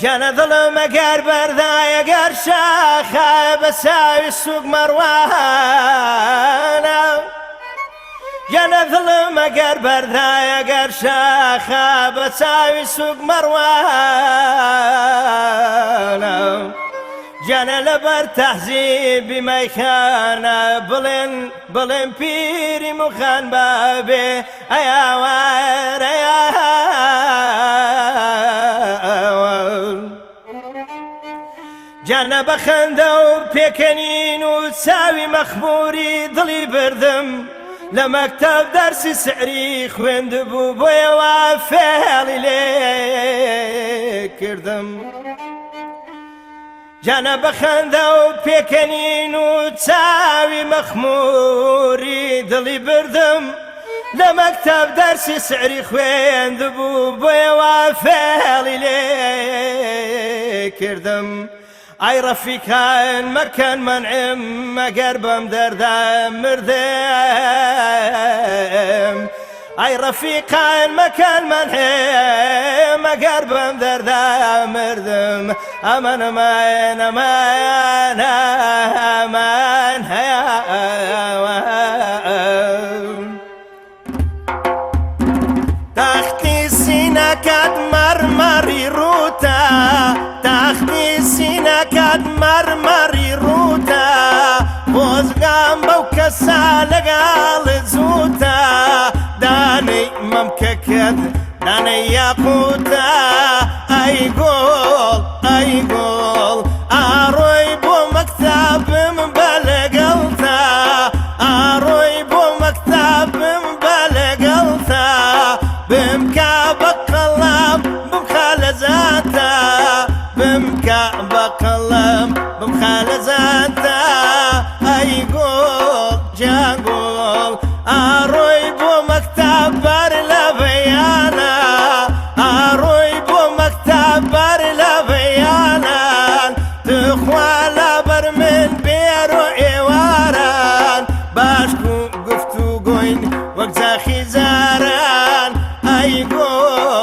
جانا ظلم اگر بردای اگر شاخه بساوی سوق مروانه جانا ظلم اگر بردای اگر شاخه بساوی سوق مروانه جانا لبر تحزیبی میخانه بلن پیری مخان بابی ایوار ایوار جانا بخنده و پیکنین و ساوی مخبوری دلی بردم لمكتب درسي سعري خويند بو بويا وافعلي ليك كردم جانا بخنده و پیکنین و تساوی مخموری دلی بردم لمكتب درسي سعري خويند بو بويا وافعلي ليك كردم اي رفيقان مكان منعم ما قربم دردام مردم اي رفيقان مكان منعم ما قربم دردام مردم امان امان امان امان امان تحتي سينكات مرمري روتا تحتي سينكات مرمري روتا بوزقام بوكسا لقال زوتا داني ممككد داني ياقوتا اي قول اروي بو مكتب مبلغلتا اروي بو مكتب مبلغلتا بمكا بقلم بمخالزاتا بمكا بقلم بمخالزاتا اي قول جاقول اروي بو مكتب بار لبيانا اروي بو مكتب بار لبيانا تخوالا بر من بيرو ايواران باشكو قفتو قوين وقزا خزاران اي قول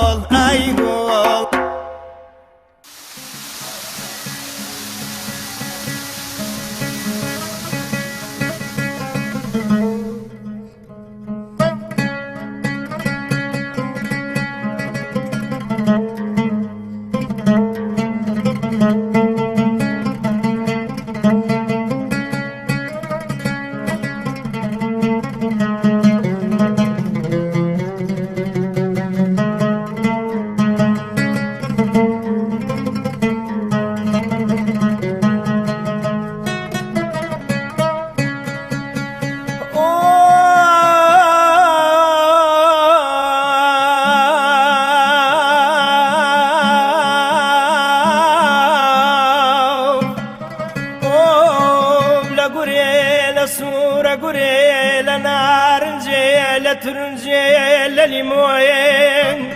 قريلة نارنجيلة ترنجيلة ليموين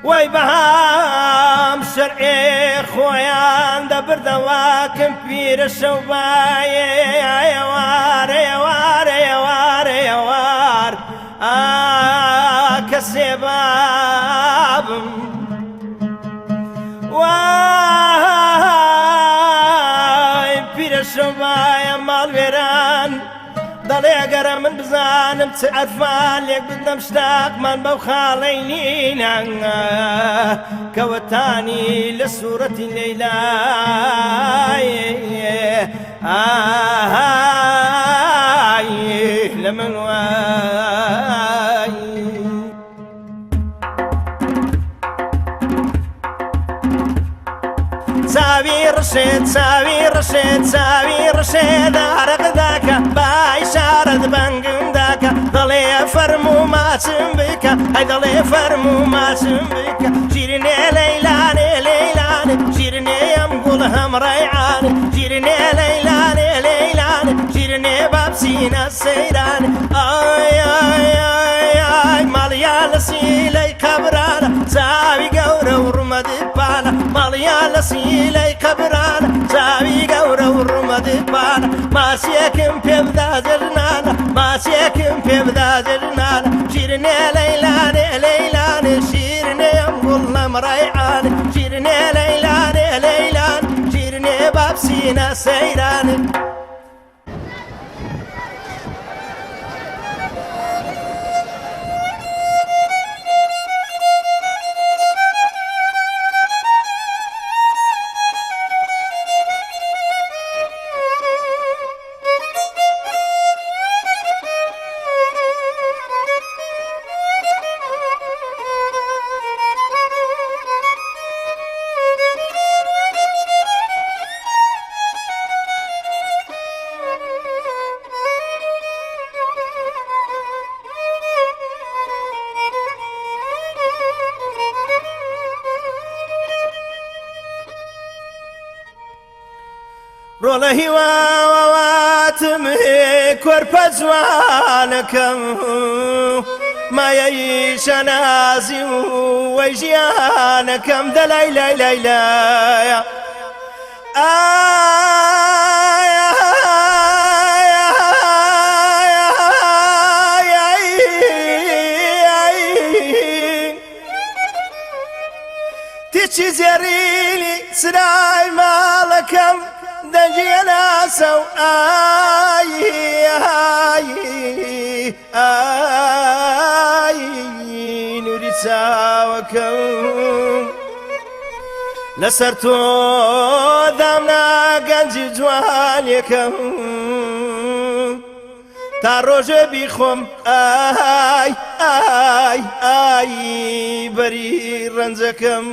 واي بهام شرعي خويان دبر دواكم بير الشوباي يوار يوار يوار يوار كسباب واي بير الشوباي مال ويران ضلي قرا من بزانم تعرفان ليك بدنا مشتاق من بوخالينينا كوتاني لصورة الليلة لمن واي ساوي رشيد ساوي رشيد ساوي رشيد عرق ذاك باي شارد بنقم ذاك ضلي فرمو ما سنبك هاي ضلي فرمو ما سنبك جيرني ليلاني ليلاني جيرني يمقولهم ريعاني جيرني ليلاني ليلاني جيرني بابسينا السيراني اي اي اي اي ماليا لسيلي كبرانا ساوي قورة ورمد بانا ماليا لسيلي كبرانا ساوي قورة ورمد بانا ما سيكم في بدا زرنانا ما سيكم في بدا زرنانا شيرني ليلاني ليلاني شيرني والله مريعاني شيرني ليلاني ليلاني شيرني بابسينا سيراني ڕۆڵە هیواواتم کۆرپە جوانەکەم مایەی شەنازی و وەی ژیانەکەم دەلای لای لای لایە تیچی زێڕینی سرای ماڵەکەم دەجێنا سەو نوری چاوەکەم لەسەر تۆ دامنا گەنجی جوانێکم تا ڕۆژە بیخۆم بەری ڕەنجەکەم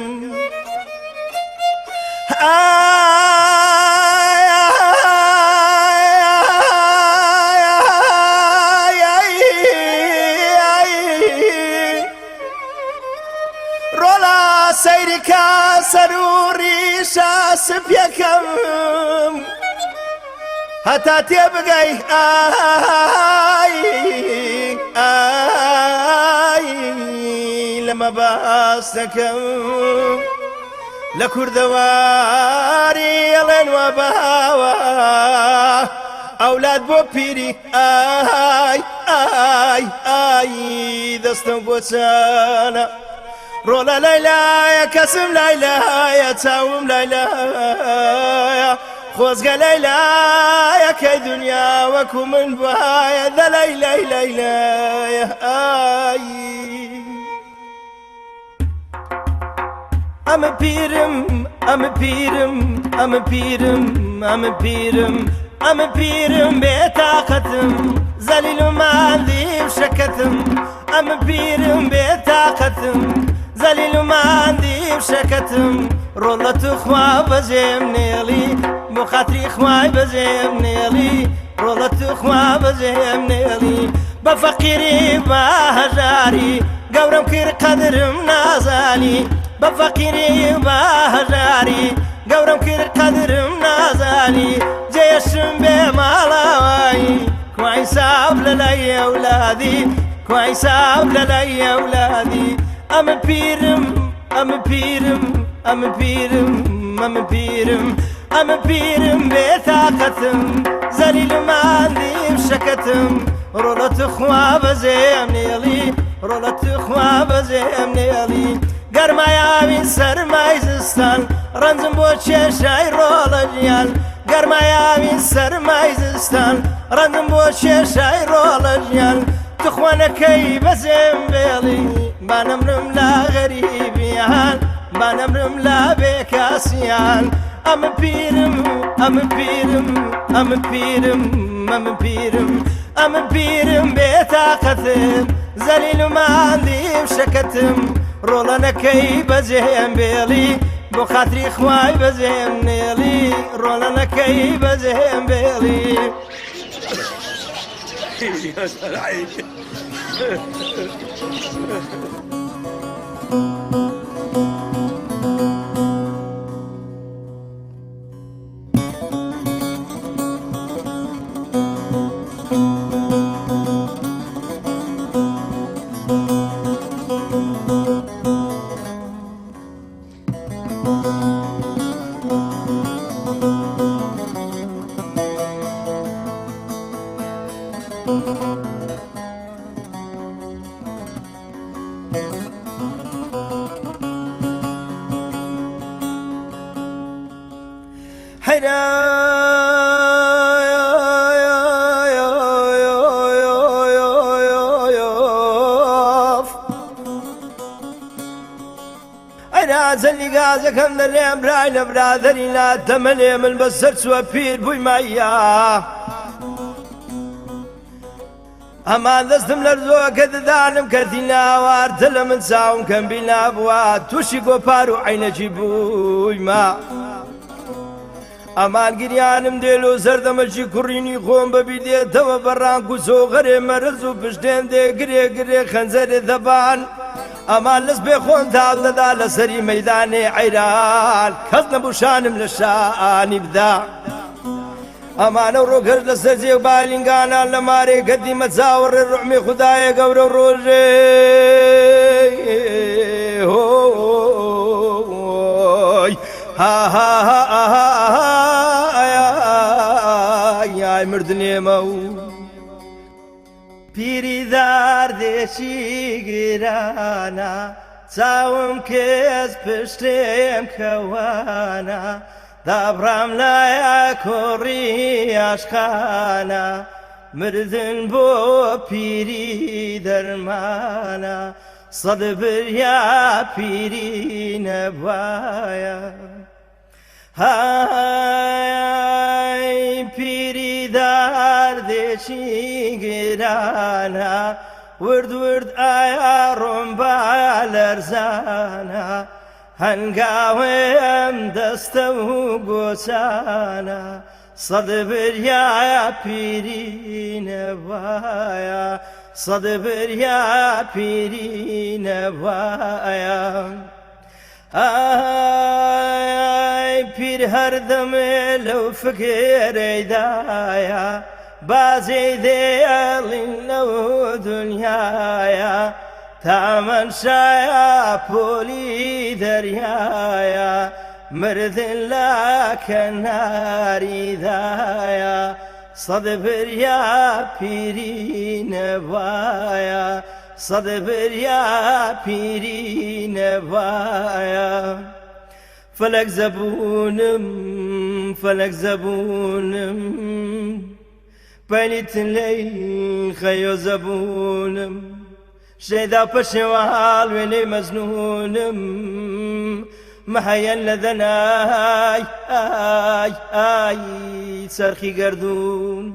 سەیری کاسەر و ڕیشە سپیەکەم هەتا تێبگەی لەمە باس دەکەم لە کوردەواری ئەڵێن وە باوە ئەولاد بۆ پیری دەستم بۆ چانە ڕۆڵە لایلایە کەسم لایلایە چاوم لایلایە خۆزگە لایلایە کەی دنیا وەکو من وایە دەلای لای لایلایە ئەمە پیرم ئەمە پیرم ئەمە پیرم ئەمە پیرم ئەمە پیرم بێتاقەتم زەلیل و ماندی و شەکەتم ئەمە پیرم بێتاقەتم زەلیل و ماندی و شەکەتم ڕۆڵە تو خوا بەجێم نێڵی بۆ خاتری خوای بەجێم نێڵی ڕۆڵە تو خوا بەجێم نێڵی بە فەقیری بە هەژاری گەورەم کرد قەدرم نازانی بە فەقیری بە هەژاری گەورەم کرد قەدرم نازانی جێشم بێ ماڵاوایی کوای ساو لەلای ئەولادی کوای ساو لەلای ئەولادی ئەمە پیرم ئەمە پیرم ئەمە پیرم ئەمە پیرم ئەمە پیرم بێتاقەتم زەلیل و ماندی و شەکەتم ڕۆڵە تو خوا بەجێم نێڵی ڕۆڵە تو خوا بەجێم نێڵی گەرمایاوی سەرمای زستان ڕەنجم بۆ کێشای ڕۆڵە ژیان گەرمایاوی سەرمای زستان ڕەنجم بۆ کێشای ڕۆڵە ژیان تخوانەکەی بەجێم بێڵی با نەمرم لا غەریبیان با نەمرم لا بێکاسیان ئەمە پیرم ئەمە پیرم ئەمە پیرم ئەمە پیرم ئەمە پیرم بێتاقەتم زەلیل و ماندی و شەکەتم ڕۆڵەنەکەی بەجێم بێڵی بۆ خاتری خوای بەجێم نێڵی ڕۆڵەنەکەی بەجێم بێڵی زەلی گازەکەم دەرێم برای لە برادەری ناتەمەلێ من بەسەر چووە پیر بووی مایە ئەمان دەستم لەرزۆ کە ددانم کەرتی ناوارتە لە من چاوم کەمبی نابووە تووشی گۆپار و عینەکی بوویمە ئەمان گریانم دێل و سەردەمەشی کوڕینی خۆم بەبی دێتەوە بەڕانک و سۆغەرێ مەرز و پشتێن دێ گرێ گرێ خەنجەرێ دەبان ئەمان لەس بێ خۆم تاو دەدا لەسەری مەیدانێ عەیران کەس نەبووشانم لە شانی بدا ئەمانە ڕۆکرد لەسەر جێک بالینگانان لە مارێ کەدیمە چاوەڕێ ڕحمی خودایە گەورە ڕۆژێ هۆی هاهاهاهای مردنێمە و پیریدار دێشی گرانە چاوم کەس پشتێم کەوانە دابڕام لایە کۆڕی عاشقانە مردن بۆ پیری دەرمانە سەد بریا پیری نەبوایە های پیریدار دێشی گرانە ورد ورد ئایا ڕۆمبا لەرزانە هەنگاوێم دەستە و گۆچانە سەد بریایە پیری نەبوایە سەد بریایە پیری نەبوایە ئای پیر هەردەمێ لەو فکرەیدایە بازەی دێڵین لەو دونیایە تامەنشایە پۆلی دەریایە مردن لە کەناریدایە سەد بریا پیری نەبوایە سەد بریا پیری نەبوایە فەلەک زەبوونم فەلەک زەبوونم پەنیتن لەی خەیۆ زەبوونم شێدا پەشێوەهاڵ وێنەی مەزنونم مەهەیەن لە دەنای ئای ئای چەرخی گەردوون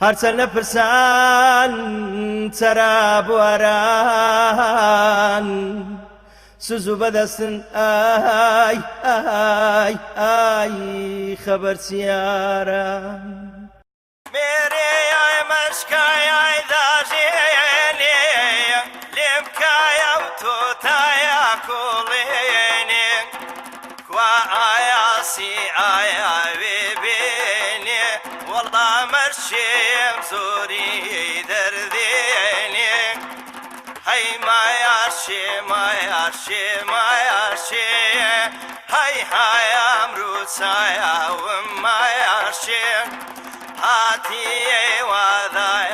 هەرچەند نەپرسان چەرا بواران سوز و بەدەستن ئای ئای ئای خەبەرچیارە مێرێ مەشکای داژێنێ لێم کایە و تۆ تایە کۆڵێنێ کوا ئایاسی ئایا وێ بێنێ وەڵا مەرشێم زۆری دەردێنێ هەی مایاشێ مایاشێ مایاشێ هەی هایامڕوو چایاوم مایاشێ هاتیێ وادای